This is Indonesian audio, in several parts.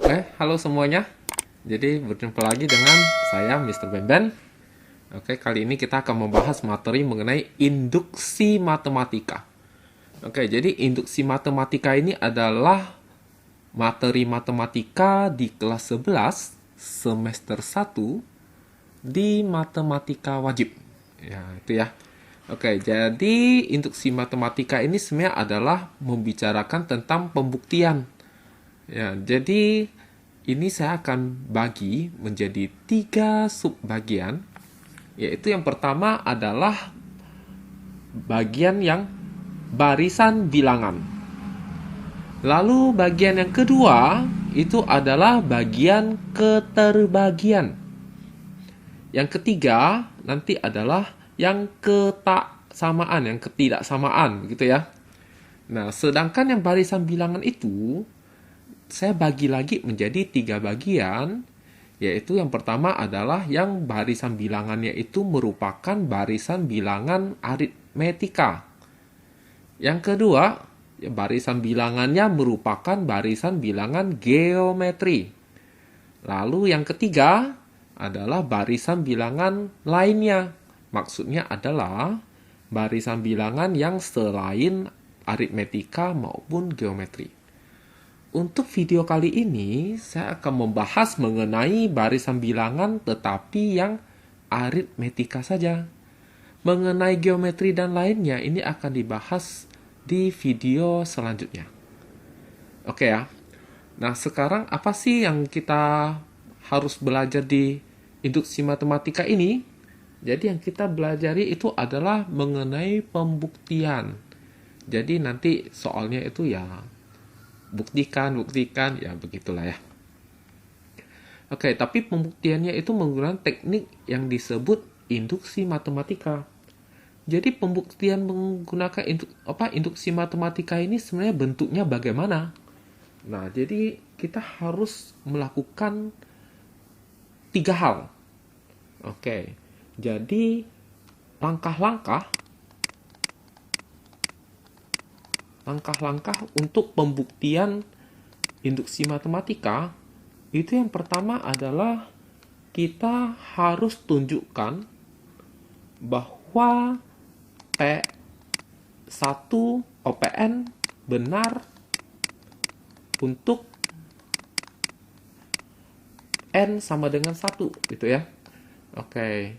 Halo semuanya. Jadi berjumpa lagi dengan saya Mr. Benben. Oke, kali ini kita akan membahas materi mengenai induksi matematika. Oke, jadi induksi matematika ini adalah materi matematika di kelas 11 semester 1 di matematika wajib. Ya, itu ya. Oke, jadi induksi matematika ini sebenarnya adalah membicarakan tentang pembuktian. Ya, jadi ini saya akan bagi menjadi 3 subbagian, yaitu yang pertama adalah bagian yang barisan bilangan. Lalu bagian yang kedua itu adalah bagian keterbagian. Yang ketiga nanti adalah yang ketaksamaan, yang ketidaksamaan gitu ya. Nah, sedangkan yang barisan bilangan itu saya bagi lagi menjadi 3 bagian, yaitu yang pertama adalah yang barisan bilangannya itu merupakan barisan bilangan aritmetika. Yang kedua, barisan bilangannya merupakan barisan bilangan geometri. Lalu yang ketiga adalah barisan bilangan lainnya. Maksudnya adalah barisan bilangan yang selain aritmetika maupun geometri. Untuk video kali ini, saya akan membahas mengenai barisan bilangan tetapi yang aritmetika saja. Mengenai geometri dan lainnya, ini akan dibahas di video selanjutnya. Oke ya. Nah, sekarang apa sih yang kita harus belajar di induksi matematika ini? Jadi yang kita belajari itu adalah mengenai pembuktian. Jadi nanti soalnya itu ya buktikan, ya begitulah ya. Oke, tapi pembuktiannya itu menggunakan teknik yang disebut induksi matematika. Jadi pembuktian menggunakan induksi matematika ini sebenarnya bentuknya bagaimana? Nah, jadi kita harus melakukan 3 hal. Oke, jadi langkah-langkah untuk pembuktian induksi matematika itu yang pertama adalah kita harus tunjukkan bahwa P1 OPN benar untuk N sama dengan 1 gitu ya. Oke.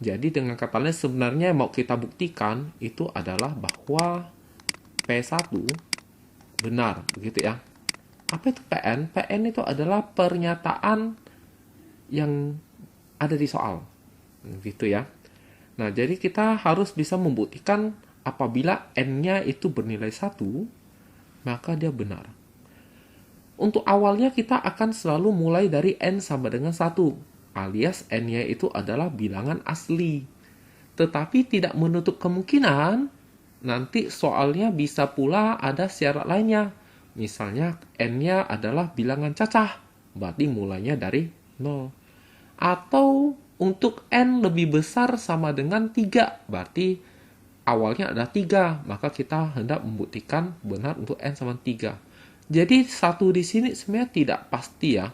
Jadi dengan kata lain sebenarnya mau kita buktikan itu adalah bahwa P1 benar, begitu ya. Apa itu PN? PN itu adalah pernyataan yang ada di soal. Gitu ya. Nah, jadi kita harus bisa membuktikan apabila N-nya itu bernilai 1, maka dia benar. Untuk awalnya kita akan selalu mulai dari N sama dengan 1, alias N-nya itu adalah bilangan asli. Tetapi tidak menutup kemungkinan nanti soalnya bisa pula ada syarat lainnya. Misalnya N-nya adalah bilangan cacah, berarti mulainya dari 0. Atau untuk N lebih besar sama dengan 3, berarti awalnya ada 3, maka kita hendak membuktikan benar untuk N sama 3. Jadi satu di sini sebenarnya tidak pasti ya.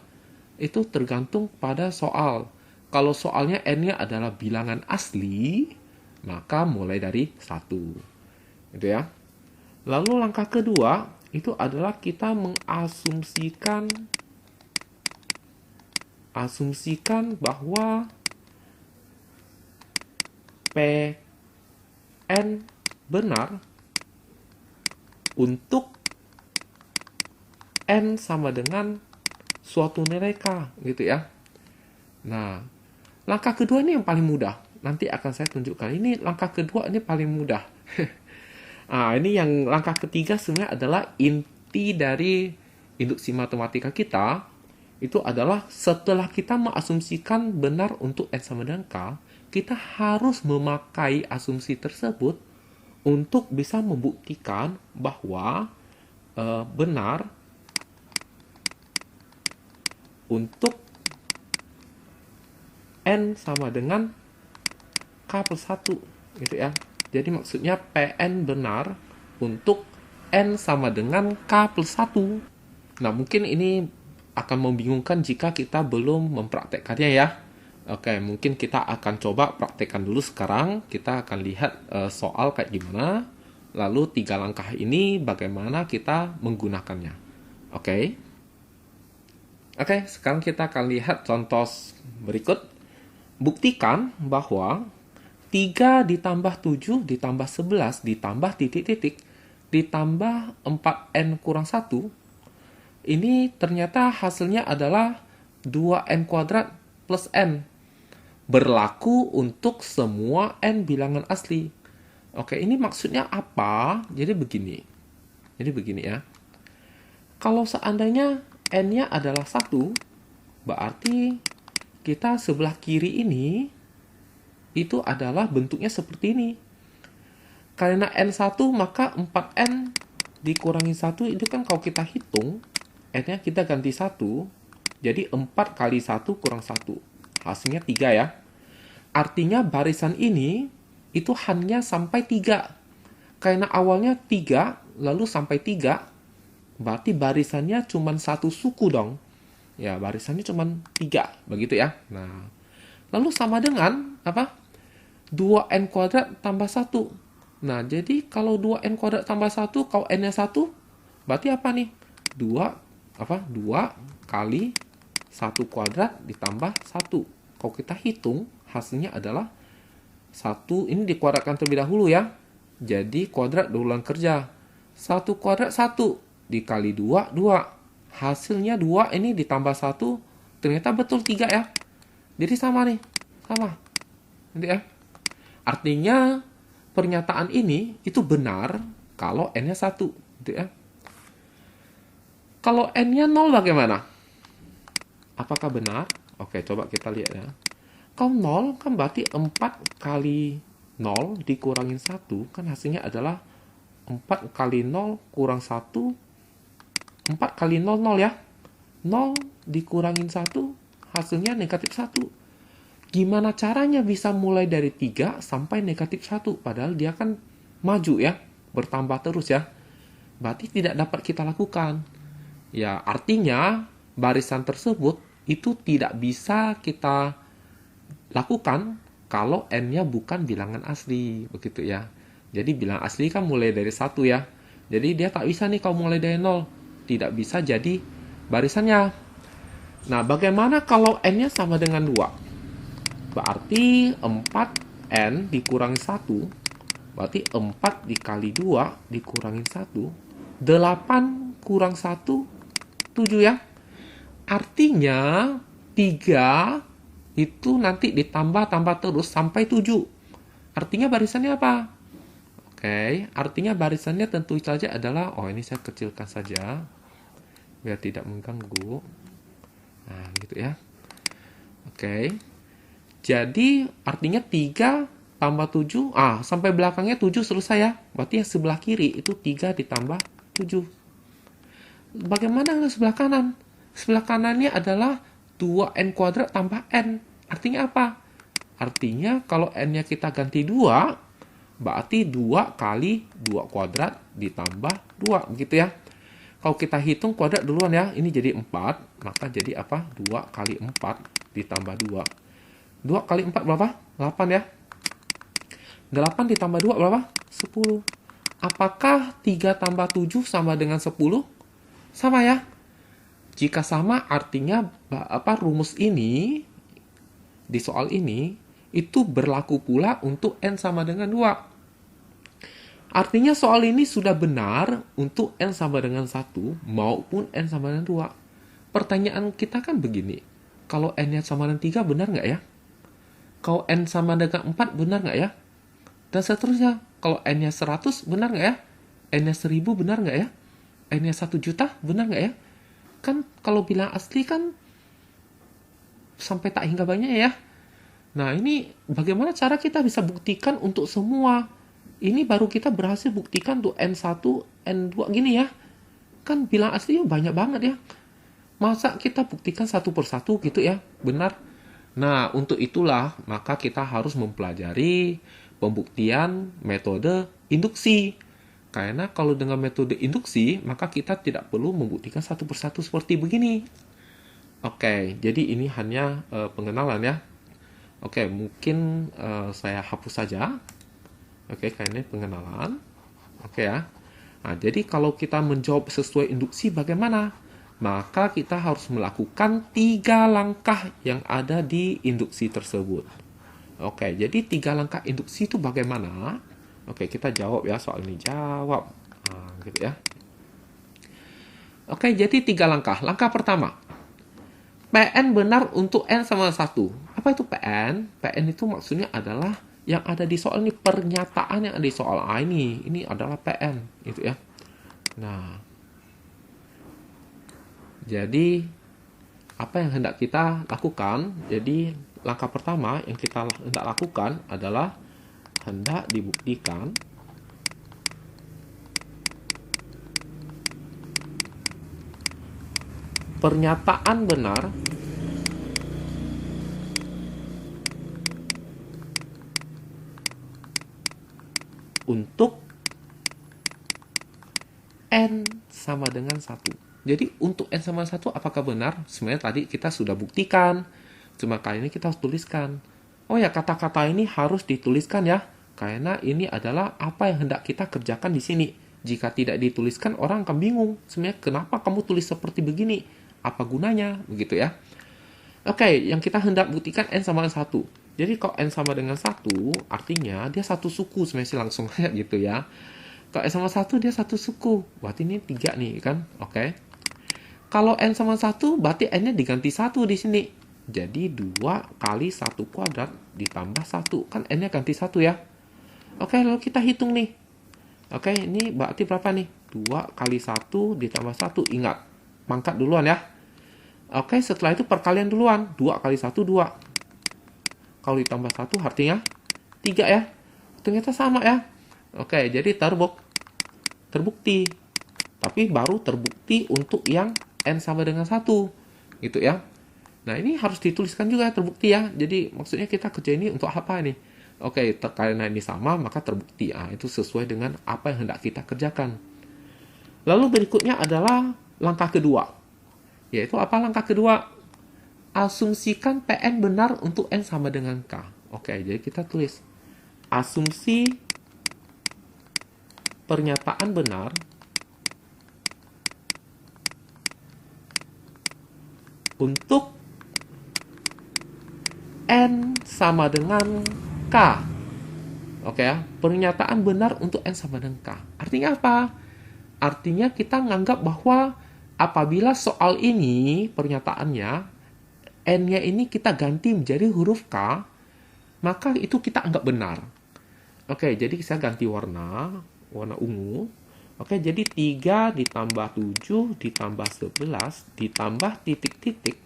Itu tergantung pada soal. Kalau soalnya N-nya adalah bilangan asli, maka mulai dari 1. Gitu ya. Lalu langkah kedua itu adalah kita asumsikan bahwa PN benar untuk N sama dengan suatu nilai K gitu ya. Nah, langkah kedua ini yang paling mudah. Nanti akan saya tunjukkan. Ini langkah kedua ini paling mudah. Nah, ini yang langkah ketiga sebenarnya adalah inti dari induksi matematika kita. Itu adalah setelah kita mengasumsikan benar untuk N sama dengan K, kita harus memakai asumsi tersebut untuk bisa membuktikan bahwa benar untuk N sama dengan K plus 1 gitu ya. Jadi maksudnya PN benar untuk N sama dengan K plus 1. Nah, mungkin ini akan membingungkan jika kita belum mempraktekkannya ya. Oke, mungkin kita akan coba praktekkan dulu sekarang. Kita akan lihat soal kayak gimana. Lalu 3 langkah ini bagaimana kita menggunakannya. Oke. Oke, sekarang kita akan lihat contoh berikut. Buktikan bahwa 3 ditambah 7 ditambah 11 ditambah titik-titik ditambah 4n kurang 1, ini ternyata hasilnya adalah 2n kuadrat plus n. Berlaku untuk semua n bilangan asli. Oke, ini maksudnya apa? Jadi begini ya. Kalau seandainya n-nya adalah 1, berarti kita sebelah kiri ini itu adalah bentuknya seperti ini. Karena n1 maka 4n dikurangi 1 itu kan kalau kita hitung, n-nya kita ganti 1, jadi 4 kali 1 kurang 1. Hasilnya 3 ya. Artinya barisan ini itu hanya sampai 3. Karena awalnya 3, lalu sampai 3, berarti barisannya cuma 1 suku dong. Ya, barisannya cuma 3, begitu ya. Nah, lalu sama dengan apa? 2n kuadrat tambah 1. Nah, jadi kalau 2n kuadrat tambah 1, kalau n-nya 1, berarti apa nih? 2 kali 1 kuadrat ditambah 1. Kalau kita hitung, hasilnya adalah 1, ini dikuadratkan terlebih dahulu ya. Jadi kuadrat ulang kerja. 1 kuadrat 1, dikali 2, 2. Hasilnya 2, ini ditambah 1, ternyata betul 3 ya. Jadi sama nih, sama. Nanti ya. Artinya, pernyataan ini itu benar kalau n-nya 1. Gitu ya. Kalau n-nya 0 bagaimana? Apakah benar? Oke, coba kita lihat ya. Kalau 0 kan berarti 4 kali 0 dikurangin 1, kan hasilnya adalah 4 kali 0 kurang 1, 4 kali 0, 0 ya. 0 dikurangin 1, hasilnya negatif 1. Gimana caranya bisa mulai dari 3 sampai negatif 1? Padahal dia kan maju ya, bertambah terus ya. Berarti tidak dapat kita lakukan. Ya, artinya barisan tersebut itu tidak bisa kita lakukan kalau n-nya bukan bilangan asli, begitu ya. Jadi bilangan asli kan mulai dari 1 ya. Jadi dia tak bisa nih kalau mulai dari 0. Tidak bisa jadi barisannya. Nah, bagaimana kalau n-nya sama dengan 2? Berarti 4n dikurangi 1, berarti 4 dikali 2 dikurangi 1, 8 kurang 1, 7 ya. Artinya 3 itu nanti ditambah-tambah terus sampai 7. Artinya barisannya apa? Oke, artinya barisannya tentu saja adalah, ini saya kecilkan saja biar tidak mengganggu. Nah, gitu ya. Oke. Jadi artinya 3 tambah 7, sampai belakangnya 7 selesai ya. Berarti yang sebelah kiri itu 3 ditambah 7. Bagaimana yang sebelah kanan? Sebelah kanannya adalah 2n kuadrat tambah n. Artinya apa? Artinya kalau n-nya kita ganti 2, berarti 2 kali 2 kuadrat ditambah 2. Begitu ya. Kalau kita hitung kuadrat duluan ya, ini jadi 4. Maka jadi apa? 2 kali 4 ditambah 2. 2 kali 4 berapa? 8 ya. 8 ditambah 2 berapa? 10. Apakah 3 tambah 7 sama dengan 10? Sama ya. Jika sama, artinya rumus ini di soal ini itu berlaku pula untuk n sama dengan 2. Artinya soal ini sudah benar untuk n sama dengan 1 maupun n sama dengan 2. Pertanyaan kita kan begini. Kalau n-nya sama dengan 3 benar nggak ya? Kalau n sama dengan 4 benar nggak ya? Dan seterusnya. Kalau n-nya 100 benar nggak ya? N-nya 1000 benar nggak ya? N-nya 1 juta benar nggak ya? Kan kalau bilang asli kan sampai tak hingga banyak ya. Nah, ini bagaimana cara kita bisa buktikan untuk semua? Ini baru kita berhasil buktikan untuk N1, N2 gini ya. Kan bilang asli banyak banget ya. Masa kita buktikan satu persatu gitu ya? Benar. Nah, untuk itulah maka kita harus mempelajari pembuktian metode induksi. Karena kalau dengan metode induksi, maka kita tidak perlu membuktikan satu persatu seperti begini. Oke, jadi ini hanya pengenalan ya. Oke, mungkin saya hapus saja. Oke, karena ini pengenalan. Oke ya. Nah, jadi kalau kita menjawab sesuai induksi bagaimana? Maka kita harus melakukan 3 langkah yang ada di induksi tersebut. Oke, jadi 3 langkah induksi itu bagaimana? Oke, kita jawab ya soal ini. Jawab. Nah, gitu ya. Oke, jadi 3 langkah. Langkah pertama, PN benar untuk N sama 1. Apa itu PN? PN itu maksudnya adalah yang ada di soal ini, pernyataan yang ada di soal A ini adalah PN, gitu ya. Nah, jadi apa yang hendak kita lakukan? Jadi langkah pertama yang kita hendak lakukan adalah hendak dibuktikan pernyataan benar untuk N sama dengan 1. Jadi untuk N sama 1 apakah benar? Sebenarnya tadi kita sudah buktikan. Cuma kali ini kita harus tuliskan. Oh ya, kata-kata ini harus dituliskan ya. Karena ini adalah apa yang hendak kita kerjakan di sini. Jika tidak dituliskan, orang akan bingung. Sebenarnya kenapa kamu tulis seperti begini? Apa gunanya? Begitu ya. Oke, yang kita hendak buktikan N sama dengan 1. Jadi kalau N sama dengan 1, artinya dia satu suku. Sebenarnya sih langsung aja gitu ya. Kalau N sama 1 dia satu suku. Berarti ini 3 nih kan. Oke. Kalau N sama 1 berarti N-nya diganti 1 di sini. Jadi 2 kali 1 kuadrat ditambah 1. Kan N-nya ganti 1 ya. Oke, lalu kita hitung nih. Oke, ini berarti berapa nih? 2 kali 1 ditambah 1. Ingat, pangkat duluan ya. Oke, setelah itu perkalian duluan. 2 kali 1, 2. Kalau ditambah 1 artinya 3 ya. Ternyata sama ya. Oke, jadi terbukti. Tapi baru terbukti untuk yang N sama dengan 1. Gitu ya. Nah, ini harus dituliskan juga terbukti ya. Jadi maksudnya kita kerja ini untuk apa nih? Oke, karena ini sama maka terbukti. Itu sesuai dengan apa yang hendak kita kerjakan. Lalu berikutnya adalah langkah kedua. Yaitu apa langkah kedua? Asumsikan PN benar untuk N sama dengan K. Oke, jadi kita tulis asumsi pernyataan benar untuk N sama dengan K. Oke ya, pernyataan benar untuk N sama dengan K. Artinya apa? Artinya kita menganggap bahwa apabila soal ini pernyataannya N-nya ini kita ganti menjadi huruf K, maka itu kita anggap benar. Oke, jadi saya ganti warna ungu. Oke, jadi 3 ditambah 7 ditambah 11 ditambah titik-titik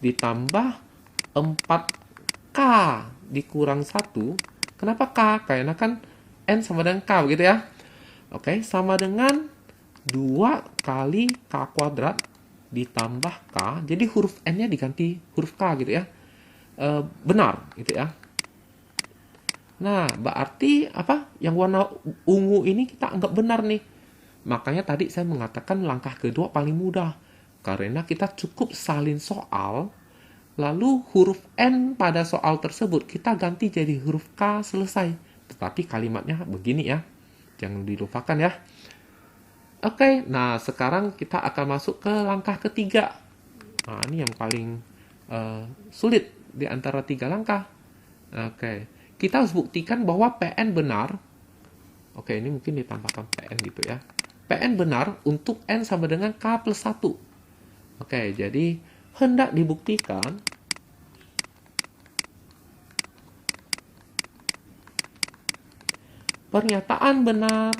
ditambah 4K dikurang 1. Kenapa K? Karena kan N sama dengan K gitu ya. Oke, sama dengan 2 kali K kuadrat ditambah K. Jadi huruf N-nya diganti huruf K gitu ya. Benar gitu ya. Nah, berarti apa? Yang warna ungu ini kita anggap benar nih. Makanya tadi saya mengatakan langkah kedua paling mudah. Karena kita cukup salin soal, lalu huruf N pada soal tersebut kita ganti jadi huruf K, selesai. Tetapi kalimatnya begini ya. Jangan dilupakan ya. Oke, nah sekarang kita akan masuk ke langkah ketiga. Nah, ini yang paling sulit di antara 3 langkah. Oke, kita harus buktikan bahwa PN benar. Oke, ini mungkin ditambahkan PN gitu ya. PN benar untuk N sama dengan K plus 1. Oke, jadi hendak dibuktikan pernyataan benar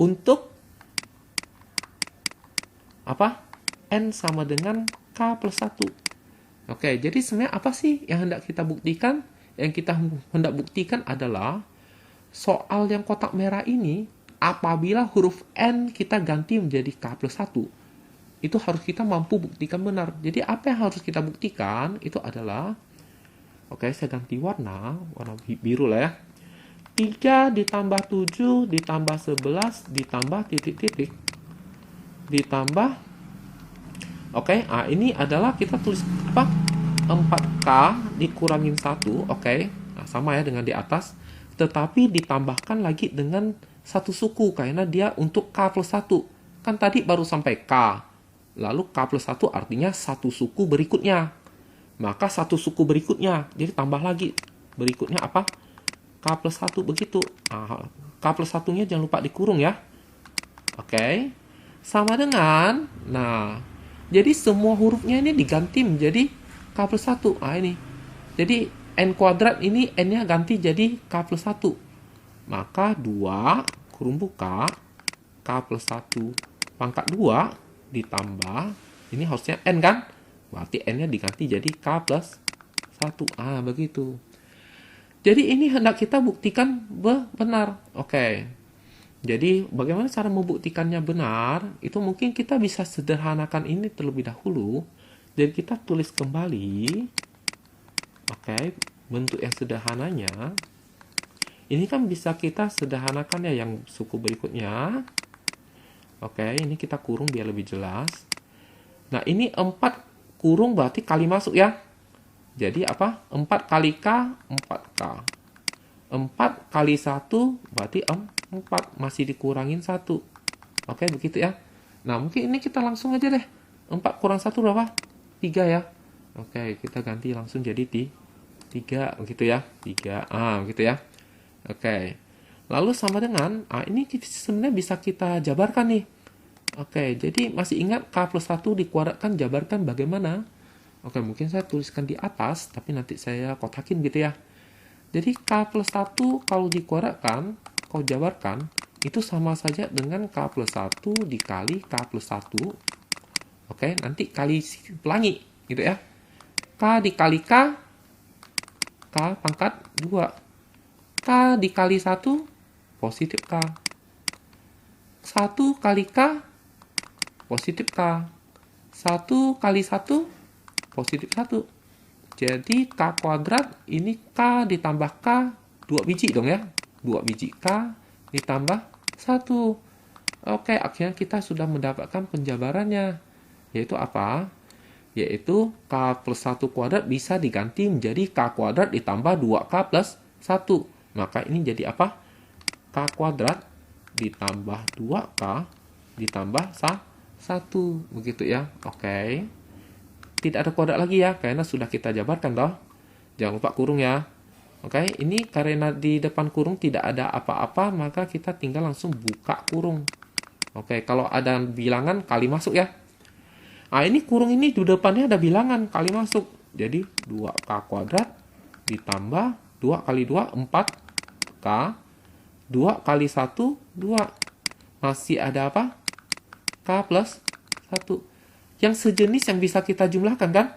untuk apa? N sama dengan K plus 1. Oke, jadi sebenarnya apa sih yang hendak kita buktikan? Yang kita hendak buktikan adalah soal yang kotak merah ini, apabila huruf N kita ganti menjadi K plus 1, itu harus kita mampu buktikan benar. Jadi apa yang harus kita buktikan itu adalah, oke, saya ganti warna biru lah ya. 3 ditambah 7 ditambah 11 ditambah titik-titik ditambah. Oke, ini adalah kita tulis apa? 4K dikurangin 1, oke. Nah, sama ya dengan di atas. Tetapi ditambahkan lagi dengan satu suku karena dia untuk K plus 1. Kan tadi baru sampai K. Lalu K plus 1 artinya satu suku berikutnya. Maka satu suku berikutnya. Jadi tambah lagi. Berikutnya apa? K plus 1 begitu. Nah, K plus 1-nya jangan lupa dikurung ya. Oke. Sama dengan, nah, jadi semua hurufnya ini diganti menjadi K plus 1. Nah, ini. Jadi N kuadrat ini N-nya ganti jadi K plus 1. Maka 2 kurung buka K plus 1 pangkat 2 ditambah, ini harusnya N kan? Berarti N-nya diganti jadi K plus 1. Begitu. Jadi ini hendak kita buktikan benar. Oke. Jadi bagaimana cara membuktikannya benar? Itu mungkin kita bisa sederhanakan ini terlebih dahulu. Jadi kita tulis kembali. Oke, bentuk yang sederhananya. Ini kan bisa kita sederhanakan ya yang suku berikutnya. Oke, ini kita kurung biar lebih jelas. Nah, ini 4 kurung berarti kali masuk ya. Jadi apa? 4 kali K, 4K. 4 kali 1 berarti 4. Masih dikurangin 1. Oke, begitu ya. Nah, mungkin ini kita langsung aja deh. 4 kurang 1 berapa? 3 ya. Oke, kita ganti langsung jadi 3. Begitu ya. 3. Begitu ya. Oke. Lalu sama dengan, ini sebenarnya bisa kita jabarkan nih. Oke, jadi masih ingat K plus 1 dikuadratkan, jabarkan bagaimana? Oke, mungkin saya tuliskan di atas, tapi nanti saya kotakin gitu ya. Jadi K plus 1 kalau dikuadratkan, kalau jabarkan, itu sama saja dengan K plus 1 dikali K plus 1. Oke, nanti kali pelangi, gitu ya. K dikali K, K pangkat 2. K dikali 1, positif K. 1 kali K, positif K. 1 kali 1, positif 1. Jadi K kuadrat ini K ditambah K 2 biji dong ya. 2 biji K ditambah 1. Oke, akhirnya kita sudah mendapatkan penjabarannya. Yaitu apa? Yaitu K plus 1 kuadrat bisa diganti menjadi K kuadrat ditambah 2K plus 1. Maka ini jadi apa? K kuadrat ditambah 2K ditambah 1. Begitu ya. Oke. Tidak ada kuadrat lagi ya, karena sudah kita jabarkan toh. Jangan lupa kurung ya. Oke, ini karena di depan kurung tidak ada apa-apa, maka kita tinggal langsung buka kurung. Oke, kalau ada bilangan kali masuk ya. Ini kurung ini di depannya ada bilangan kali masuk. Jadi 2K kuadrat ditambah 2 kali 2, 4K. 2 kali 1, 2. Masih ada apa? K plus 1. Yang sejenis yang bisa kita jumlahkan kan?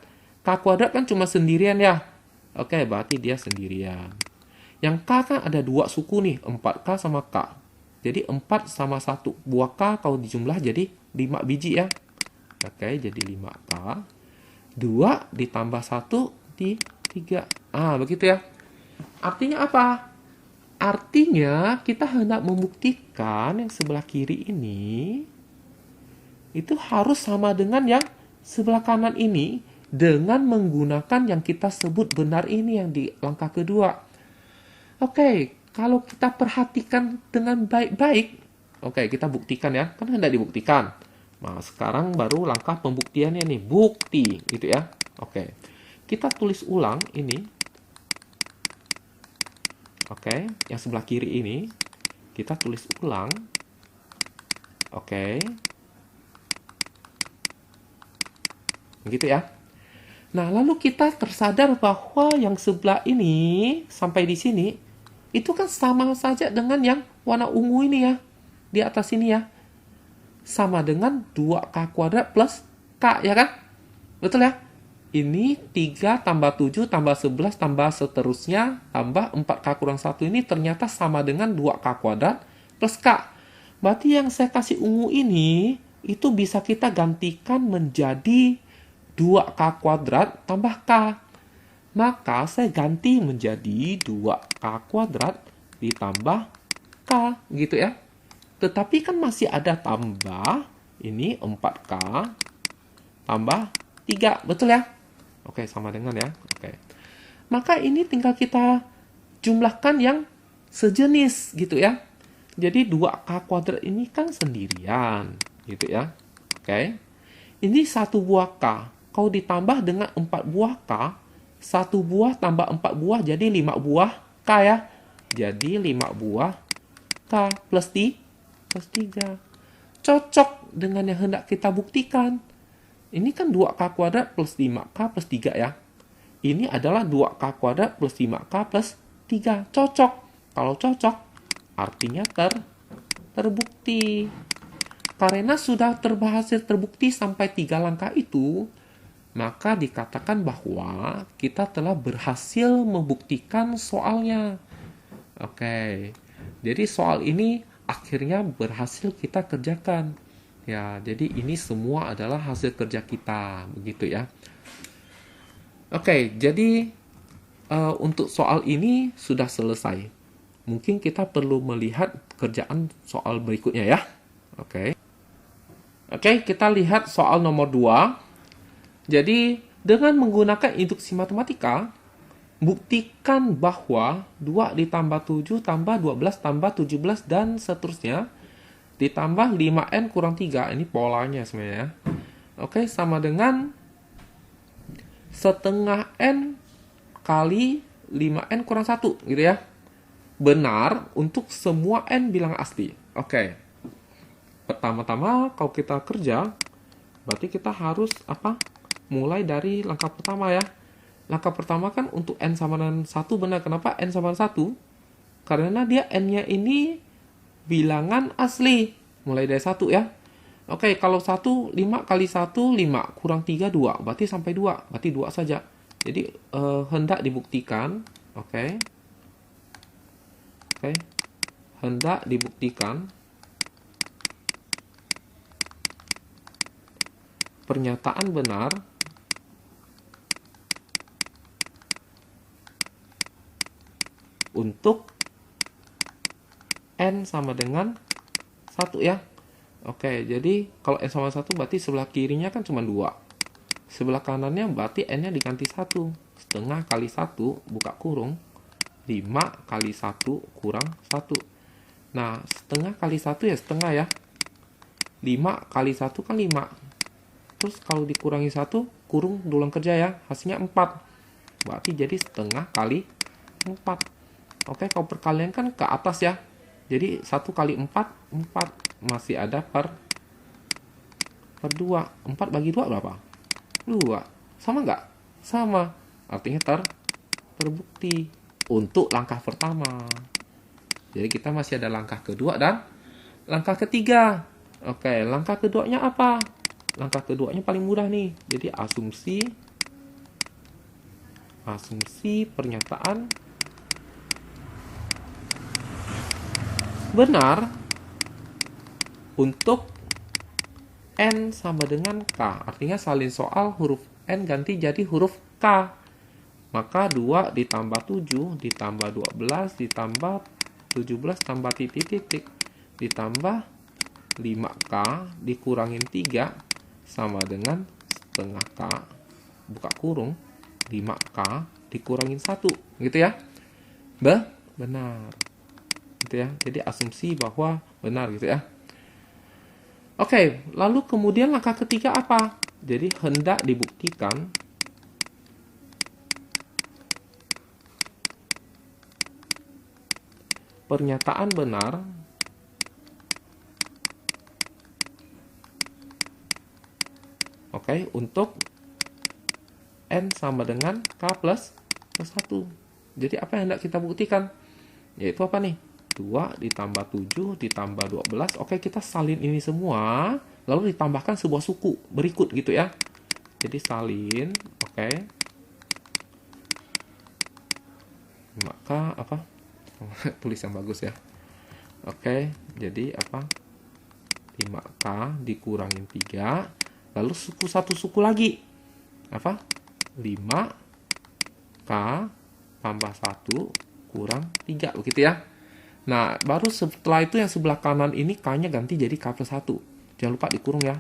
K kuadrat kan cuma sendirian ya. Oke, berarti dia sendirian. Yang K kan ada 2 suku nih, 4K sama K. Jadi 4 sama 1. Buah K kalau dijumlah jadi 5 biji ya. Oke, jadi 5K. 2 ditambah 1 di 3. Begitu ya. Artinya apa? Artinya kita hendak membuktikan yang sebelah kiri ini itu harus sama dengan yang sebelah kanan ini dengan menggunakan yang kita sebut benar ini yang di langkah kedua. Oke, kalau kita perhatikan dengan baik-baik, oke, kita buktikan ya, kan hendak dibuktikan. Nah, sekarang baru langkah pembuktiannya nih, bukti, gitu ya. Oke, kita tulis ulang ini. Oke, yang sebelah kiri ini, kita tulis ulang. Oke. Gitu ya. Nah, lalu kita tersadar bahwa yang sebelah ini sampai di sini itu kan sama saja dengan yang warna ungu ini ya. Di atas ini ya. Sama dengan 2K kuadrat plus K ya kan? Betul ya? Ini 3 tambah 7 tambah 11 tambah seterusnya tambah 4K kurang 1 ini ternyata sama dengan 2K kuadrat plus K. Berarti yang saya kasih ungu ini itu bisa kita gantikan menjadi 2K kuadrat tambah K. Maka saya ganti menjadi 2K kuadrat ditambah K, gitu ya. Tetapi kan masih ada tambah, ini 4K tambah 3, betul ya? Oke, sama dengan ya. Oke. Maka ini tinggal kita jumlahkan yang sejenis, gitu ya. Jadi 2K kuadrat ini kan sendirian, gitu ya. Oke. Ini 1 buah K. Kalau ditambah dengan 4 buah K, 1 buah tambah 4 buah jadi 5 buah K ya. Jadi 5 buah K plus 3. Cocok dengan yang hendak kita buktikan. Ini kan 2K kuadrat plus 5K plus 3 ya. Ini adalah 2K kuadrat plus 5K plus 3. Cocok. Kalau cocok, artinya terbukti. Karena sudah berhasil terbukti sampai 3 langkah itu, maka dikatakan bahwa kita telah berhasil membuktikan soalnya. Oke. Jadi soal ini akhirnya berhasil kita kerjakan. Ya, jadi ini semua adalah hasil kerja kita, begitu ya. Oke, jadi untuk soal ini sudah selesai. Mungkin kita perlu melihat kerjaan soal berikutnya ya. Oke. Oke, kita lihat soal nomor 2. Jadi, dengan menggunakan induksi matematika, buktikan bahwa 2 ditambah 7 tambah 12 tambah 17 dan seterusnya ditambah 5n kurang 3. Ini polanya sebenarnya. Oke, sama dengan setengah n kali 5n kurang 1, gitu ya. Benar untuk semua n bilangan asli. Oke. Pertama-tama kalau kita kerja, berarti kita harus apa? Mulai dari langkah pertama ya. Langkah pertama kan untuk n sama dengan 1 benar. Kenapa n sama dengan 1? Karena dia n-nya ini bilangan asli. Mulai dari 1 ya. Oke, kalau 1, 5 kali 1, 5. Kurang 3, 2. Berarti sampai 2. Berarti 2 saja. Jadi, hendak dibuktikan. Oke. Hendak dibuktikan pernyataan benar untuk n sama dengan 1 ya. Oke, jadi kalau n sama 1 berarti sebelah kirinya kan cuma 2. Sebelah kanannya berarti n-nya diganti 1. Setengah kali 1 buka kurung 5 kali 1 kurang 1. Nah, setengah kali 1 ya setengah ya. 5 kali 1 kan 5. Terus kalau dikurangi 1, kurung dulang kerja ya. Hasilnya 4. Berarti jadi setengah kali 4. Oke, kalau perkalian kan ke atas ya. Jadi 1 kali 4, 4. Masih ada per 2. 4 bagi 2 berapa? 2. Sama nggak? Sama. Artinya terbukti. Untuk langkah pertama. Jadi kita masih ada langkah kedua dan langkah ketiga. Oke, langkah keduanya apa? Langkah keduanya paling mudah nih. Jadi asumsi pernyataan benar untuk n sama dengan k. Artinya salin soal huruf n ganti jadi huruf k. Maka 2 ditambah 7 ditambah 12 ditambah 17 tambah titik-titik ditambah 5k dikurangin 3 sama dengan setengah k buka kurung 5k dikurangin 1, gitu ya. Benar. Gitu ya. Jadi asumsi bahwa benar gitu ya. Oke, lalu kemudian langkah ketiga apa? Jadi hendak dibuktikan pernyataan benar untuk n sama dengan k plus 1. Jadi apa yang hendak kita buktikan? Yaitu apa nih? 2 ditambah 7 ditambah 12. Oke, kita salin ini semua. Lalu ditambahkan sebuah suku berikut gitu ya. Jadi salin. Oke. Maka apa? Tulis yang bagus ya. Oke, jadi apa? 5k dikurangin 3. Lalu satu suku lagi. Apa? 5k tambah 1 kurang 3. Begitu ya. Nah, baru setelah itu yang sebelah kanan ini K-nya ganti jadi K plus 1. Jangan lupa dikurung ya.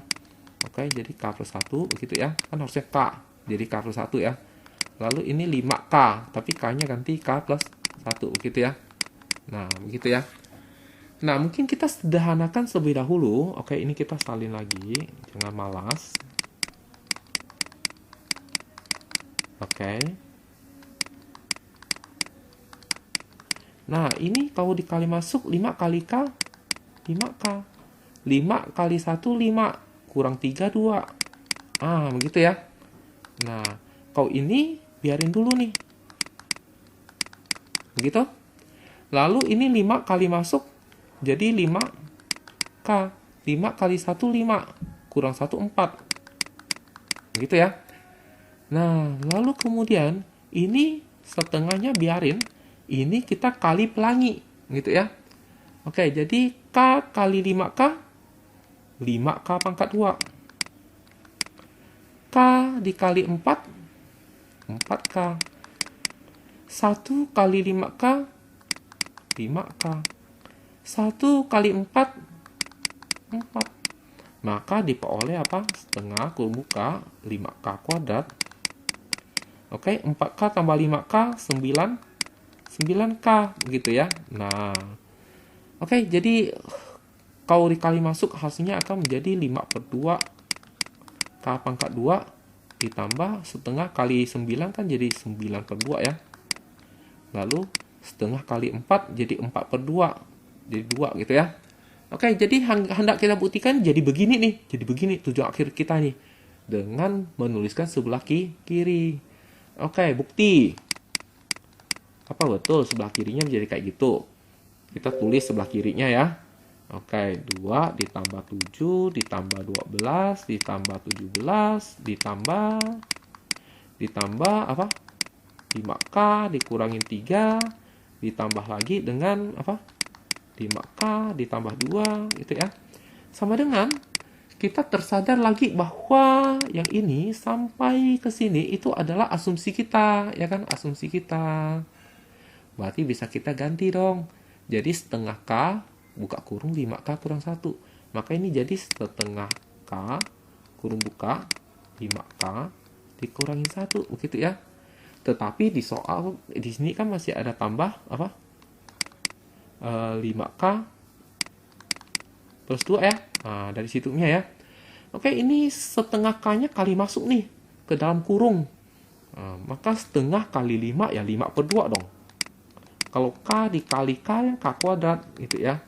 Oke, jadi K plus 1 begitu ya. Kan harusnya K, jadi K plus 1 ya. Lalu ini 5K, tapi K-nya ganti K plus 1 begitu ya. Nah, begitu ya. Nah, mungkin kita sederhanakan terlebih dahulu. Oke, ini kita salin lagi. Jangan malas. Oke. Nah, ini kalau dikali masuk 5 kali K, 5K. 5 kali 1, 5. Kurang 3, 2. Ah, begitu ya. Nah, kalau ini biarin dulu nih. Begitu. Lalu ini 5 kali masuk, jadi 5K. 5 kali 1, 5. Kurang 1, 4. Begitu ya. Nah, lalu kemudian ini setengahnya biarin. Ini kita kali pelangi. Gitu ya. Oke, jadi K kali 5K, 5K pangkat 2. K dikali 4, 4K. 1 kali 5K, 5K. 1 kali 4, 4. Maka diperoleh apa? Setengah kurung buka 5K kuadrat. Oke, 4K tambah 5K, 9K. Gitu ya. Nah, oke, jadi kalau dikali masuk hasilnya akan menjadi 5 per 2 K pangkat 2 ditambah setengah kali 9 kan jadi 9 per 2 ya. Lalu setengah kali 4 jadi 4 per 2. Jadi 2 gitu ya. Oke, jadi hendak kita buktikan jadi begini nih. Jadi begini tujuan akhir kita nih. Dengan menuliskan sebelah kiri. Oke, bukti. Apa betul sebelah kirinya menjadi kayak gitu? Kita tulis sebelah kirinya ya. Oke, 2 ditambah 7 ditambah 12 ditambah 17 ditambah apa? 5K dikurangin 3 ditambah lagi dengan apa? 5K ditambah 2 gitu ya. Sama dengan kita tersadar lagi bahwa yang ini sampai ke sini itu adalah asumsi kita, ya kan? Asumsi kita. Berarti bisa kita ganti dong. Jadi setengah K buka kurung 5K kurang 1. Maka ini jadi setengah K kurung buka 5K dikurangin 1 begitu ya. Tetapi di soal di sini kan masih ada tambah apa? 5K plus 2 ya. Nah, dari situnya ya. Oke, ini setengah K-nya kali masuk nih ke dalam kurung. Maka setengah kali 5 ya 5 per 2 dong. Kalau K dikali K yang K kuadrat gitu ya.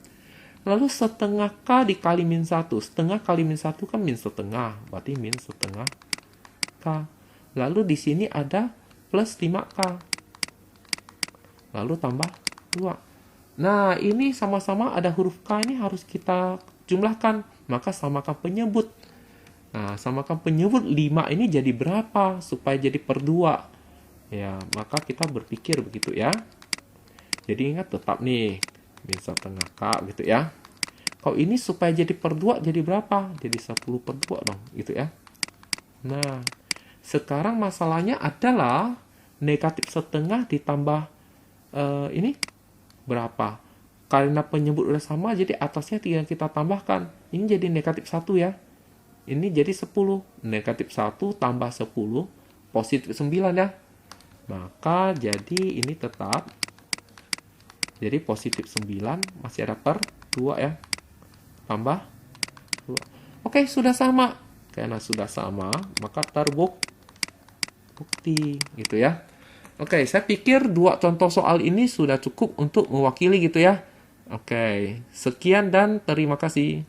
Lalu setengah K dikali min 1. Setengah kali min 1 kan min setengah. Berarti min setengah K. Lalu di sini ada plus 5K. Lalu tambah 2. Nah, ini sama-sama ada huruf K ini harus kita jumlahkan. Maka samakan penyebut. Nah, samakan penyebut 5 ini jadi berapa supaya jadi per 2. Ya, maka kita berpikir begitu ya. Jadi ingat tetap nih, min setengah K gitu ya. Kalau ini supaya jadi per 2 jadi berapa? Jadi 10 per 2 dong, gitu ya. Nah, sekarang masalahnya adalah negatif setengah ditambah ini berapa? Karena penyebut udah sama, jadi atasnya tinggal kita tambahkan. Ini jadi negatif 1 ya. Ini jadi 10. Negatif 1 tambah 10, positif 9 ya. Maka jadi ini tetap jadi positif 9 masih ada per 2 ya. Tambah 2. Oke, sudah sama. Karena sudah sama, maka terbukti gitu ya. Oke, saya pikir 2 contoh soal ini sudah cukup untuk mewakili gitu ya. Oke, sekian dan terima kasih.